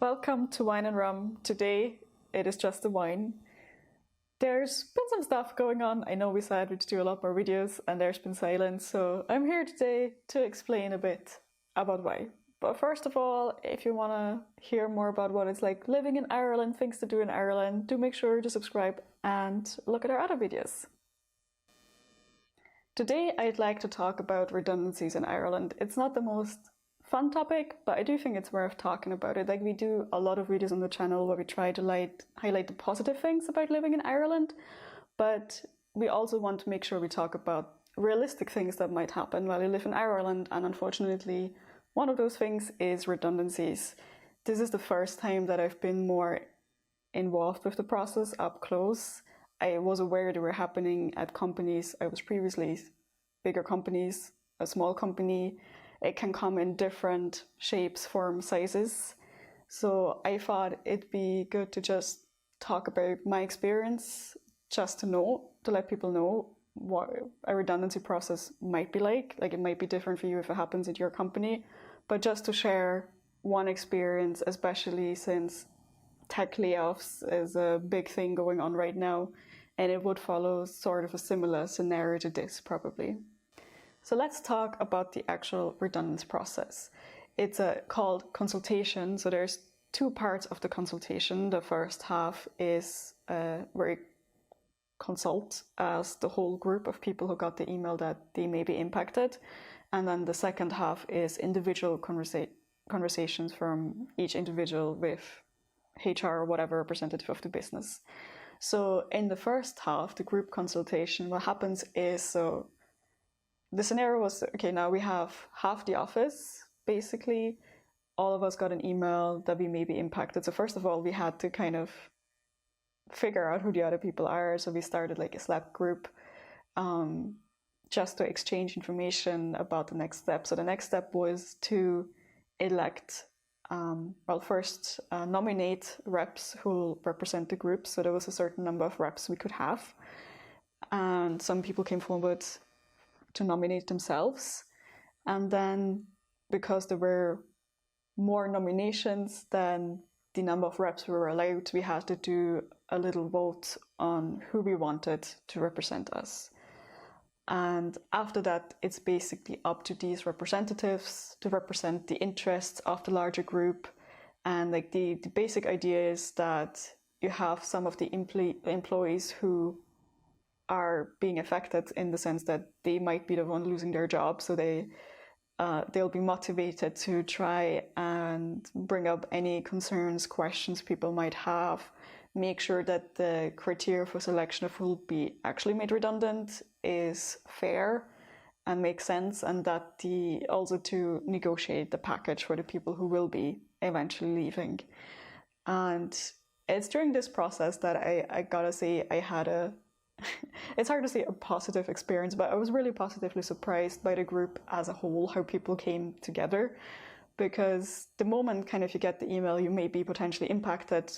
Welcome to Wine and Rum. Today it is just the wine. There's been some stuff going on. I know we said we'd do a lot more videos and there's been silence, so I'm here today to explain a bit about why. But first of all, if you want to hear more about what it's like living in Ireland, things to do in Ireland, do make sure to subscribe and look at our other videos. Today I'd like to talk about redundancies in Ireland. It's not the most fun topic, but I do think it's worth talking about it. Like, we do a lot of videos on the channel where we try to highlight the positive things about living in Ireland, but we also want to make sure we talk about realistic things that might happen while you live in Ireland, and unfortunately one of those things is redundancies. This is the first time that I've been more involved with the process up close. I was aware they were happening at companies. I was previously bigger companies, a small company. It can come in different shapes, forms, sizes. So I thought it'd be good to just talk about my experience, just to let people know what a redundancy process might be like. Like, it might be different for you if it happens at your company, but just to share one experience, especially since tech layoffs is a big thing going on right now, and it would follow sort of a similar scenario to this probably. So let's talk about the actual redundancy process. It's called consultation. So there's two parts of the consultation. The first half is where you consult as the whole group of people who got the email that they may be impacted. And then the second half is individual conversations from each individual with HR or whatever representative of the business. So in the first half, the group consultation, what happens is, the scenario was, okay, now we have half the office, basically. All of us got an email that we may be impacted. So first of all, we had to kind of figure out who the other people are. So we started like a Slack group just to exchange information about the next step. So the next step was to elect, first nominate reps who will represent the group. So there was a certain number of reps we could have. And some people came forward to nominate themselves, and then because there were more nominations than the number of reps we were allowed, we had to do a little vote on who we wanted to represent us. And after that, it's basically up to these representatives to represent the interests of the larger group. And like the basic idea is that you have some of the employees who are being affected in the sense that they might be the one losing their job, so they'll be motivated to try and bring up any concerns, questions people might have, make sure that the criteria for selection of who will be actually made redundant is fair and makes sense, and that also to negotiate the package for the people who will be eventually leaving. And it's during this process that I gotta say I had it's hard to say a positive experience, but I was really positively surprised by the group as a whole, how people came together. Because the moment kind of you get the email, you may be potentially impacted,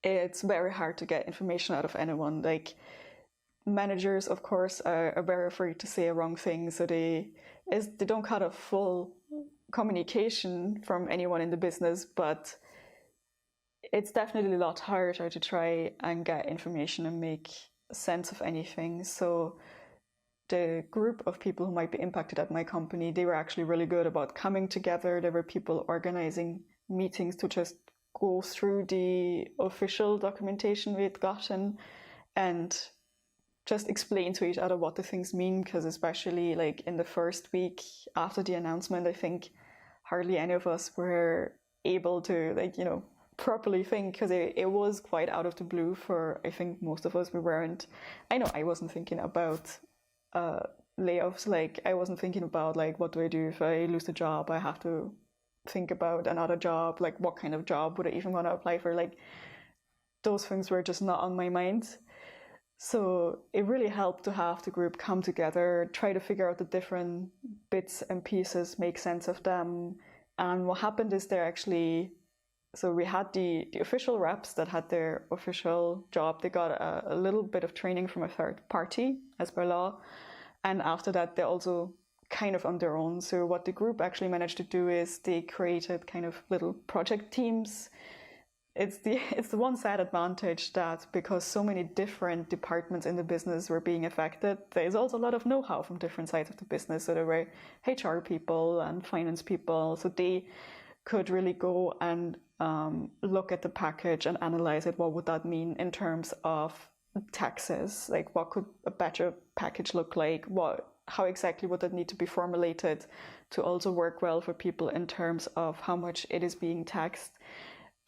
it's very hard to get information out of anyone. Like, managers, of course, are very afraid to say a wrong thing, so they don't cut off full communication from anyone in the business, but it's definitely a lot harder to try and get information and make sense of anything. So the group of people who might be impacted at my company, they were actually really good about coming together. There were people organizing meetings to just go through the official documentation we'd gotten and just explain to each other what the things mean, because especially like in the first week after the announcement, I think hardly any of us were able to properly think, because it was quite out of the blue for, I think, most of us. I know I wasn't thinking about layoffs. Like, I wasn't thinking about like, what do I do if I lose the job? I have to think about another job, like what kind of job would I even want to apply for? Like, those things were just not on my mind. So it really helped to have the group come together, try to figure out the different bits and pieces, make sense of them. And what happened is so we had the official reps that had their official job. They got a little bit of training from a third party as per law. And after that, they also kind of on their own. So what the group actually managed to do is they created kind of little project teams. It's the one sad advantage that because so many different departments in the business were being affected, there's also a lot of know-how from different sides of the business. So there were HR people and finance people, so they could really go and look at the package and analyze it. What would that mean in terms of taxes? Like, what could a better package look like? How exactly would that need to be formulated to also work well for people in terms of how much it is being taxed?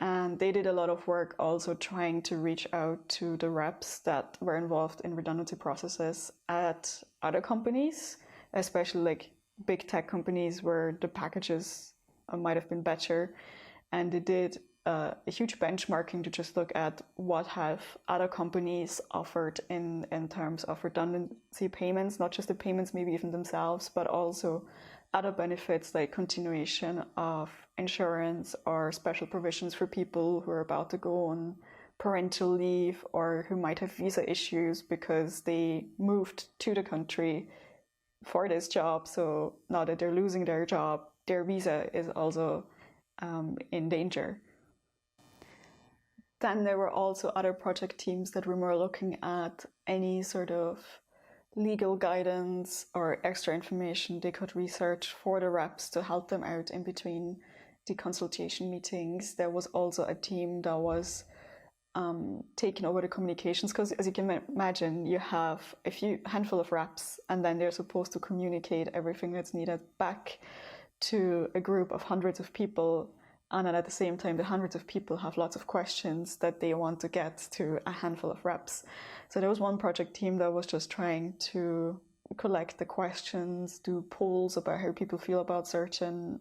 And they did a lot of work also trying to reach out to the reps that were involved in redundancy processes at other companies, especially like big tech companies where the packages might have been better. And they did a huge benchmarking to just look at what have other companies offered in terms of redundancy payments, not just the payments, maybe even themselves, but also other benefits like continuation of insurance or special provisions for people who are about to go on parental leave or who might have visa issues because they moved to the country for this job. So now that they're losing their job, their visa is also in danger. Then there were also other project teams that were more looking at any sort of legal guidance or extra information they could research for the reps to help them out in between the consultation meetings. There was also a team that was taking over the communications, because as you can imagine, you have a handful of reps and then they're supposed to communicate everything that's needed back to a group of hundreds of people. And then at the same time, the hundreds of people have lots of questions that they want to get to a handful of reps. So there was one project team that was just trying to collect the questions, do polls about how people feel about certain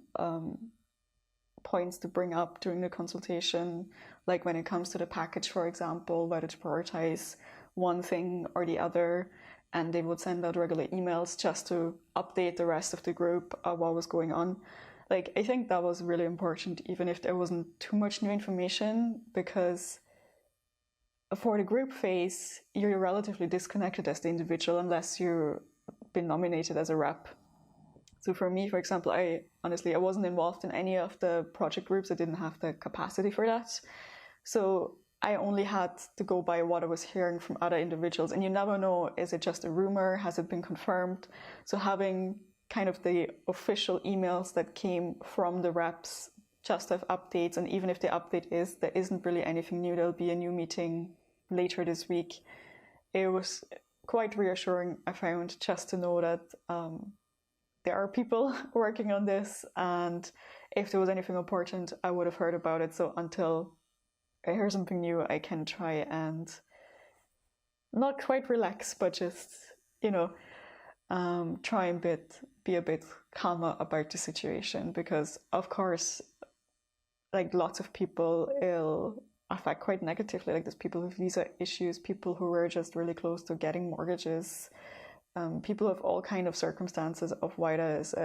points to bring up during the consultation, like when it comes to the package, for example, whether to prioritize one thing or the other. And they would send out regular emails just to update the rest of the group of what was going on. Like, I think that was really important, even if there wasn't too much new information, because for the group phase, you're relatively disconnected as the individual unless you've been nominated as a rep. So for me, for example, I wasn't involved in any of the project groups. I didn't have the capacity for that. So I only had to go by what I was hearing from other individuals. And you never know, is it just a rumor? Has it been confirmed? So having kind of the official emails that came from the reps just have updates. And even if the update is, there isn't really anything new, there'll be a new meeting later this week. It was quite reassuring, I found, just to know that there are people working on this, and if there was anything important, I would have heard about it. So until I hear something new, I can try and not quite relax, but just, try and be a bit calmer about the situation, because of course, like, lots of people it'll affect quite negatively. Like, there's people with visa issues, people who were just really close to getting mortgages, people of all kind of circumstances of why there is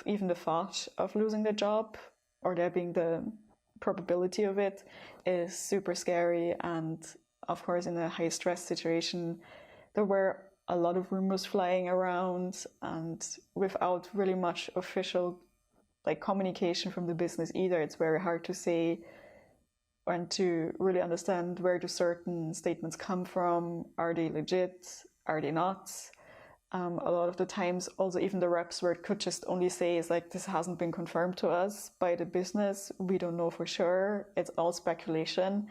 even the thought of losing their job or there being the probability of it is super scary. And of course, in a high stress situation, there were a lot of rumors flying around, and without really much official communication from the business either, it's very hard to say and to really understand where do certain statements come from. Are they legit? Are they not? A lot of the times, also even the reps where it could just only say is like, this hasn't been confirmed to us by the business. We don't know for sure. It's all speculation.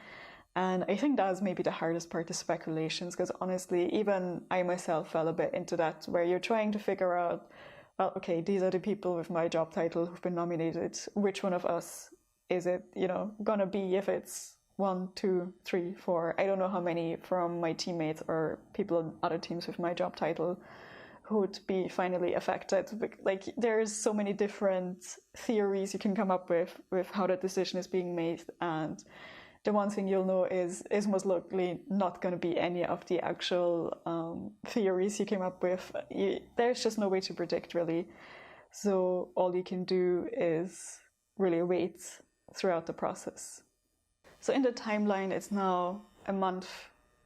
And I think that's maybe the hardest part, the speculations, because honestly, even I myself fell a bit into that, where you're trying to figure out, well, okay, these are the people with my job title who've been nominated. Which one of us is it, gonna be if it's 1, 2, 3, 4? I don't know how many from my teammates or people on other teams with my job title who would be finally affected. Like, there's so many different theories you can come up with how that decision is being made, and the one thing you'll know is most likely not going to be any of the actual theories you came up with. There's just no way to predict, really. So all you can do is really wait throughout the process. So in the timeline, it's now a month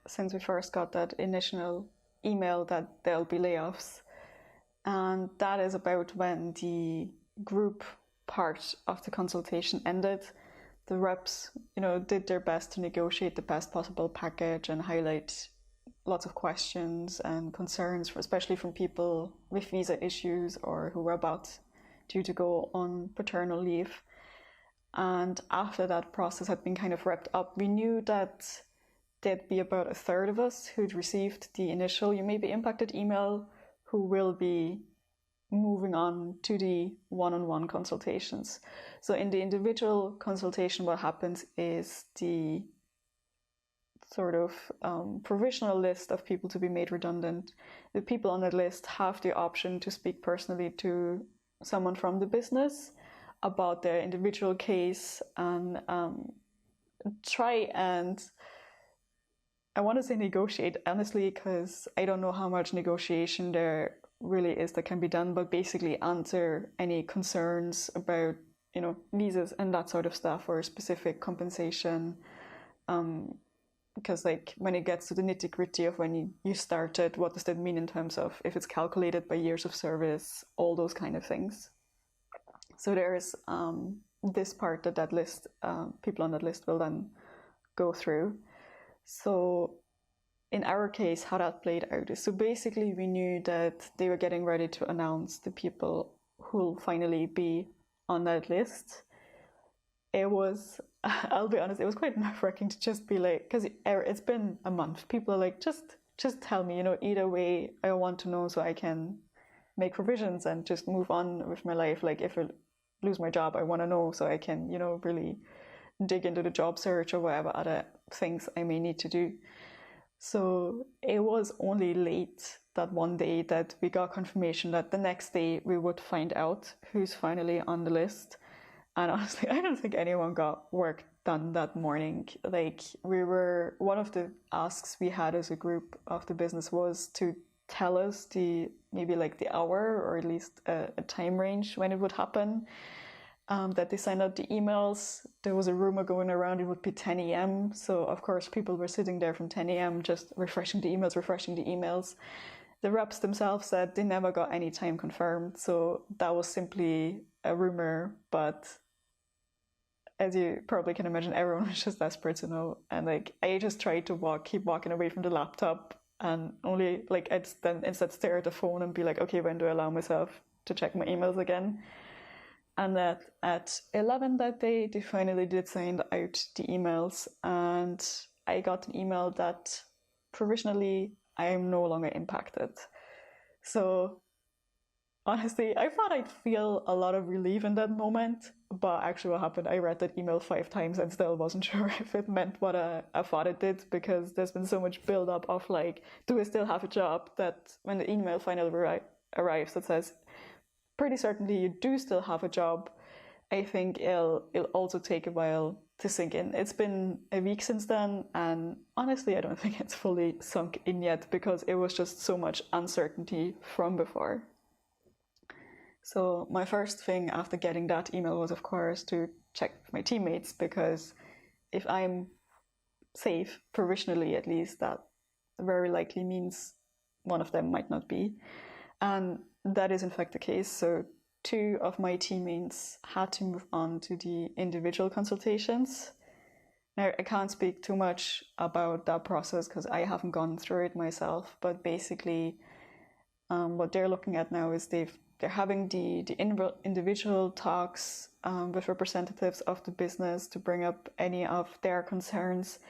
since we first got that initial email that there'll be layoffs. And that is about when the group part of the consultation ended. The reps, did their best to negotiate the best possible package and highlight lots of questions and concerns, especially from people with visa issues or who were about due to go on paternal leave. And after that process had been kind of wrapped up, we knew that there'd be about a third of us who'd received the initial "you may be impacted" email who will be moving on to the one-on-one consultations. So in the individual consultation, what happens is the sort of provisional list of people to be made redundant. The people on that list have the option to speak personally to someone from the business about their individual case and try and, I want to say negotiate, honestly, because I don't know how much negotiation there really is that can be done, but basically answer any concerns about, visas and that sort of stuff, or specific compensation. Because when it gets to the nitty-gritty of when you started, what does that mean in terms of if it's calculated by years of service, all those kind of things. So there's this part that list, people on that list will then go through. So in our case, how that played out is, so basically we knew that they were getting ready to announce the people who will finally be on that list. It was, I'll be honest, it was quite nerve-wracking to just be like, because it's been a month. People are like, just tell me, either way, I want to know so I can make provisions and just move on with my life. Like if I lose my job, I want to know so I can, really dig into the job search or whatever other things I may need to do. So it was only late that one day that we got confirmation that the next day we would find out who's finally on the list. And honestly, I don't think anyone got work done that morning. One of the asks we had as a group of the business was to tell us maybe the hour or at least a time range when it would happen. That they signed out the emails. There was a rumor going around it would be 10 a.m. So of course people were sitting there from 10 a.m. just refreshing the emails. The reps themselves said they never got any time confirmed. So that was simply a rumor. But as you probably can imagine, everyone was just desperate to know. And I just tried to keep walking away from the laptop and only I'd then instead stare at the phone and be like, okay, when do I allow myself to check my emails again? And that at 11 that day, they finally did send out the emails, and I got an email that provisionally I am no longer impacted. So honestly, I thought I'd feel a lot of relief in that moment, but actually what happened, I read that email 5 times and still wasn't sure if it meant what I thought it did, because there's been so much build up of do I still have a job, that when the email finally arrives that says, pretty certainly you do still have a job, I think it'll also take a while to sink in. It's been a week since then, and honestly I don't think it's fully sunk in yet, because it was just so much uncertainty from before. So my first thing after getting that email was, of course, to check with my teammates, because if I'm safe, provisionally at least, that very likely means one of them might not be. And that is in fact the case. So 2 of my teammates had to move on to the individual consultations. Now, I can't speak too much about that process because I haven't gone through it myself, but basically what they're looking at now is they're having the individual talks with representatives of the business to bring up any of their concerns.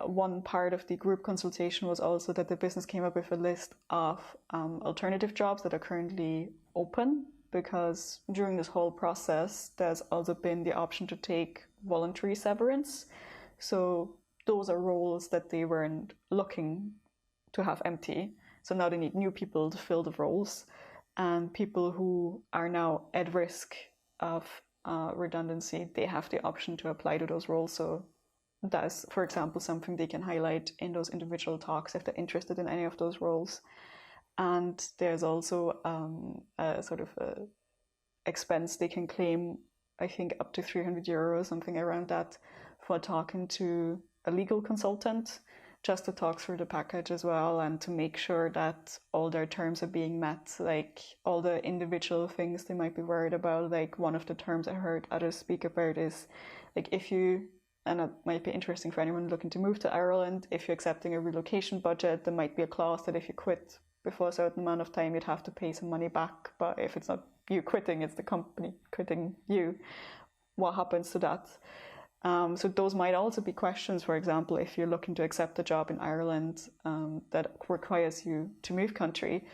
One part of the group consultation was also that the business came up with a list of alternative jobs that are currently open, because during this whole process there's also been the option to take voluntary severance. So those are roles that they weren't looking to have empty. So now they need new people to fill the roles, and people who are now at risk of redundancy, they have the option to apply to those roles. So that's, for example, something they can highlight in those individual talks if they're interested in any of those roles. And there's also a sort of a expense they can claim, I think up to €300, something around that, for talking to a legal consultant just to talk through the package as well and to make sure that all their terms are being met, like all the individual things they might be worried about. Like one of the terms I heard others speak about is like if you, and it might be interesting for anyone looking to move to Ireland, if you're accepting a relocation budget, there might be a clause that if you quit before a certain amount of time, you'd have to pay some money back. But if it's not you quitting, it's the company quitting you, what happens to that? So those might also be questions, for example, if you're looking to accept a job in Ireland that requires you to move country,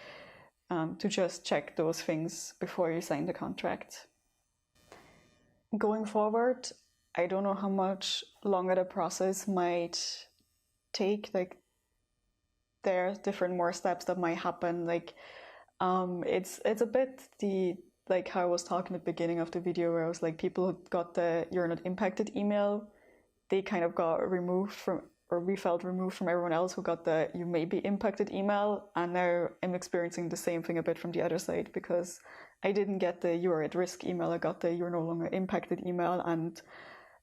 to just check those things before you sign the contract. Going forward, I don't know how much longer the process might take. Like there's different more steps that might happen. Like it's a bit like how I was talking at the beginning of the video, where I was like, people who got the "you're not impacted" email, they kind of got removed from, or we felt removed from everyone else who got the "you may be impacted" email. And now I'm experiencing the same thing a bit from the other side, because I didn't get the "you're at risk" email, I got the "you're no longer impacted" email. And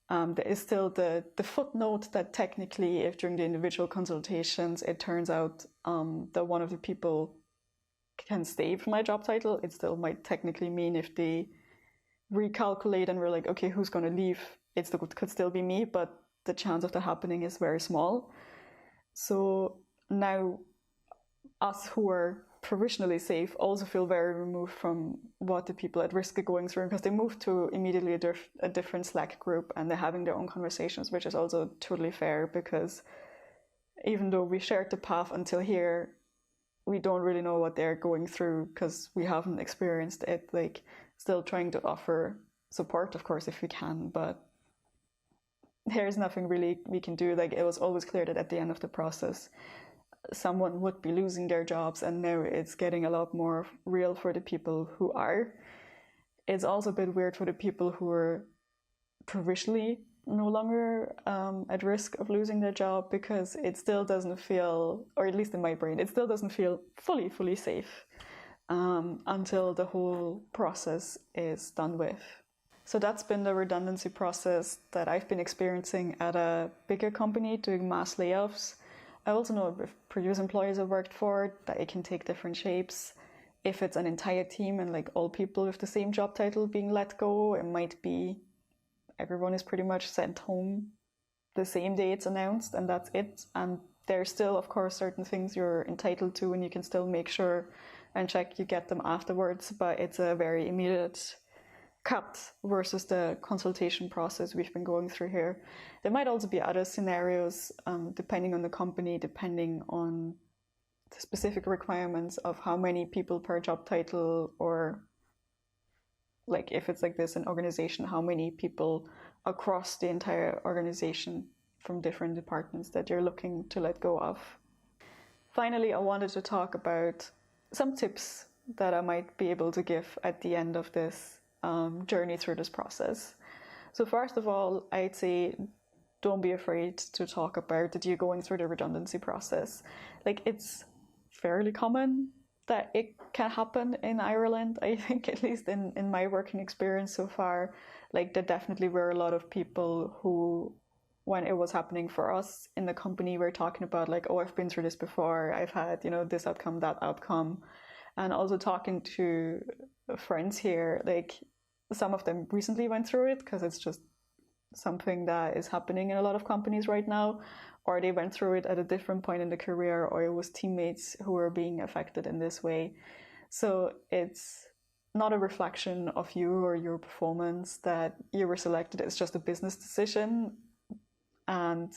there is still the footnote that technically, if during the individual consultations it turns out that one of the people can stay for my job title, it still might technically mean if they recalculate and we're like, okay, who's going to leave, it could still be me, but the chance of that happening is very small. So now us who are provisionally safe also feel very removed from what the people at risk are going through, because they moved to immediately a different Slack group and they're having their own conversations, which is also totally fair, because even though we shared the path until here, we don't really know what they're going through because we haven't experienced it. Like, still trying to offer support, of course, if we can, but there's nothing really we can do. Like, it was always clear that at the end of the process, someone would be losing their jobs, and now it's getting a lot more real for the people who are. It's also a bit weird for the people who are provisionally no longer at risk of losing their job, because it still doesn't feel, or at least in my brain, it still doesn't feel fully safe until the whole process is done with. So that's been the redundancy process that I've been experiencing at a bigger company doing mass layoffs. I also know with previous employers I've worked for that it can take different shapes. If it's an entire team and like all people with the same job title being let go, it might be everyone is pretty much sent home the same day it's announced, and that's it. And there's still, of course, certain things you're entitled to, and you can still make sure and check you get them afterwards, but it's a very immediate cut versus the consultation process we've been going through here. There might also be other scenarios, depending on the company, depending on the specific requirements of how many people per job title, or like if it's like this, an organization, how many people across the entire organization from different departments that you're looking to let go of. Finally, I wanted to talk about some tips that I might be able to give at the end of this journey through this process. So first of all, I'd say don't be afraid to talk about that you're going through the redundancy process. Like, it's fairly common that it can happen in Ireland, I think, at least in my working experience so far. Like, there definitely were a lot of people who, when it was happening for us in the company, we're talking about like, oh, I've been through this before, I've had, this outcome, that outcome. And also talking to friends here, like some of them recently went through it because it's just something that is happening in a lot of companies right now, or they went through it at a different point in the career, or it was teammates who were being affected in this way. So it's not a reflection of you or your performance that you were selected. It's just a business decision, and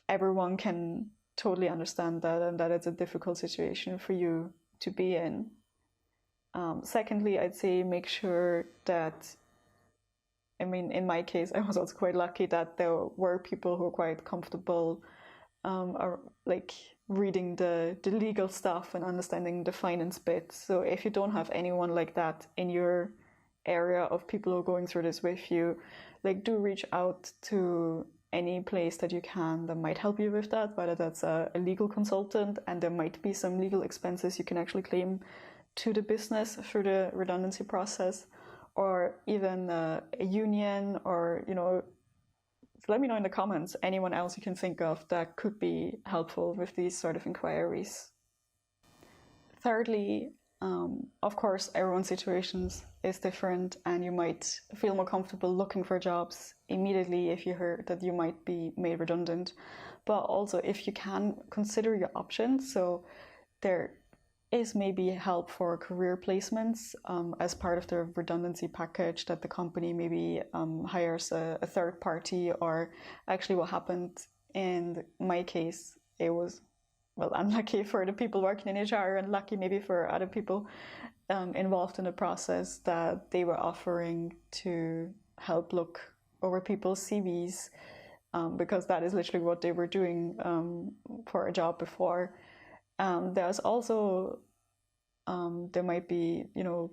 everyone can totally understand that, and that it's a difficult situation for you to be in. Secondly, I'd say make sure that, in my case, I was also quite lucky that there were people who were quite comfortable like reading the legal stuff and understanding the finance bit. So if you don't have anyone like that in your area of people who are going through this with you, like, do reach out to any place that you can that might help you with that, whether that's a legal consultant, and there might be some legal expenses you can actually claim to the business through the redundancy process, or even a union, or So let me know in the comments anyone else you can think of that could be helpful with these sort of inquiries. Thirdly, of course, everyone's situations is different, and you might feel more comfortable looking for jobs immediately if you heard that you might be made redundant. But also, if you can, consider your options. So there is maybe help for career placements as part of the redundancy package, that the company maybe hires a third party. Or actually what happened in my case, it was, well, unlucky for the people working in HR and lucky maybe for other people involved in the process, that they were offering to help look over people's CVs, because that is literally what they were doing for a job before. There's also, there might be,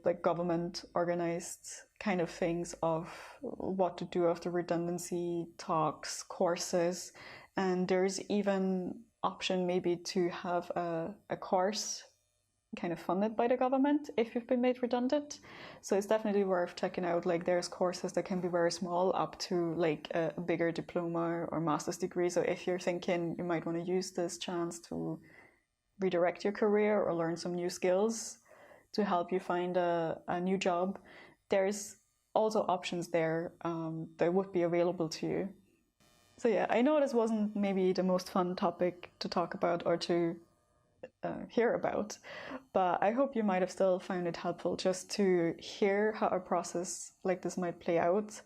like government organized kind of things of what to do after redundancy talks, courses, and there's even option maybe to have a course kind of funded by the government if you've been made redundant. So it's definitely worth checking out. Like there's courses that can be very small up to like a bigger diploma or master's degree. So if you're thinking you might want to use this chance to redirect your career or learn some new skills to help you find a new job, there's also options there that would be available to you. So yeah, I know this wasn't maybe the most fun topic to talk about or to hear about, but I hope you might have still found it helpful just to hear how a process like this might play out.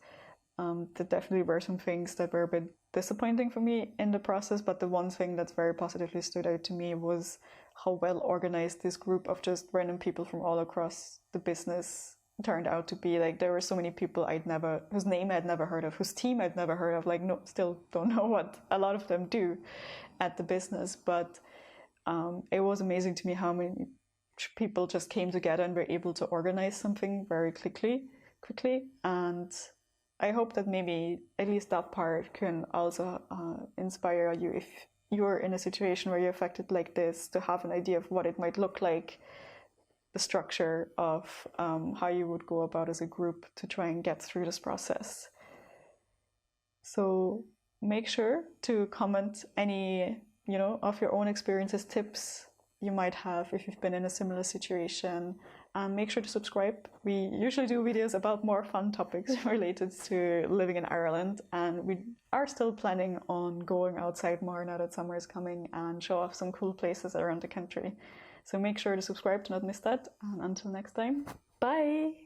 There definitely were some things that were a bit disappointing for me in the process, but the one thing that's very positively stood out to me was how well organized this group of just random people from all across the business turned out to be. Like there were so many people whose name I'd never heard of, whose team I'd never heard of, like no, still don't know what a lot of them do at the business, but it was amazing to me how many people just came together and were able to organize something very quickly, and I hope that maybe at least that part can also inspire you if you're in a situation where you're affected like this, to have an idea of what it might look like, the structure of how you would go about as a group to try and get through this process. So make sure to comment any, of your own experiences, tips you might have if you've been in a similar situation, and make sure to subscribe. We usually do videos about more fun topics related to living in Ireland, and we are still planning on going outside more now that summer is coming and show off some cool places around the country. So make sure to subscribe to not miss that, and until next time, bye!